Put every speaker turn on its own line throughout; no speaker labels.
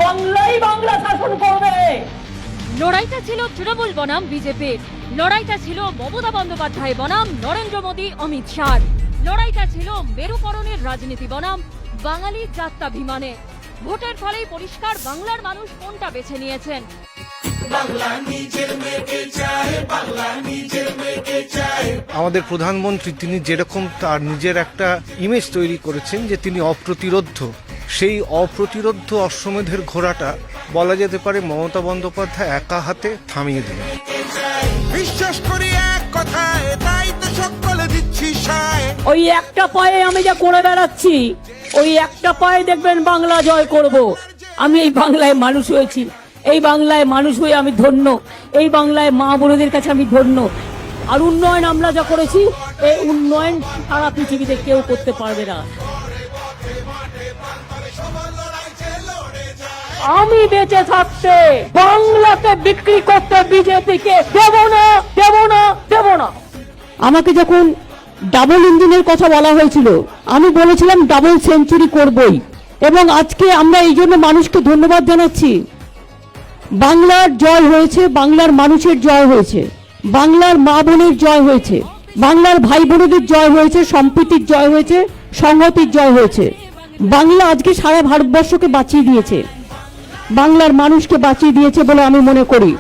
বাংলাই বাংলা শাসন করবে।
লড়াইটা ছিল তৃণমূল বনাম বিজেপির, লড়াইটা ছিল মমতা বন্দ্যোপাধ্যায় বনাম নরেন্দ্র মোদী অমিত শাহ, লড়াইটা ছিল মেরুকরণের রাজনীতি বনাম বাঙালি জাত্যাভিমানে। ভোটের ফলেই পরিষ্কার বাংলার মানুষ কোনটা বেছে নিয়েছেন।
আমাদের প্রধানমন্ত্রী তিনি যেরকম তার নিজের একটা ইমেজ তৈরি করেছেন যে তিনি অপ্রতিরোধ্য, সেই অপ্রতিরোধ্য অশ্বমেধের ঘোড়াটা বলা যেতে পারে মমতা বন্দ্যোপাধ্যায় একা হাতে থামিয়ে দিলেন।
বিশ্বাস করি এক কথায়, তাই তো সকলে দিচ্ছি সায়।
ওই একটা পায়ে আমি যা করে বেড়াচ্ছি, ওই একটা পায়ে দেখবেন বাংলা জয় করব। আমি এই বাংলায় মানুষ হয়েছি, এই বাংলায় মানুষ হয়ে আমি ধন্য, এই বাংলায় মা বোনদের কাছে আমি ধন্য। আর উন্নয়ন আমরা যা করেছি, এই উন্নয়ন সারা পৃথিবীতে কেউ করতে পারবে না। আমি বেঁচে থাকতে বাংলাকে বিক্রি করতে বিজেপিকে দেব না, দেব না, দেব না। আমাকে যখন ডাবল ইঞ্জিনের কথা বলা হয়েছিল, আমি বলেছিলাম ডাবল সেঞ্চুরি করবই, এবং আজকে আমরা এই জন্য মানুষকে ধন্যবাদ জানাচ্ছি। বাংলার জয় হয়েছে, বাংলার মানুষের জয় হয়েছে, বাংলার মা বোনের জয় হয়েছে, বাংলার ভাই বোনদের জয় হয়েছে, সম্প্রীতির জয় হয়েছে, সংহতির জয় হয়েছে। বাংলা আজকে সারা ভারতবর্ষকে বাঁচিয়ে দিয়েছে, বাংলার মানুষকে বাঁচিয়ে দিয়েছে বলে আমি মনে করি।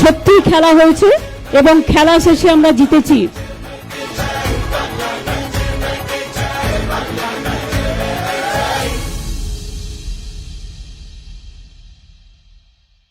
সত্যি খেলা হয়েছে এবং খেলা শেষে আমরা জিতেছি।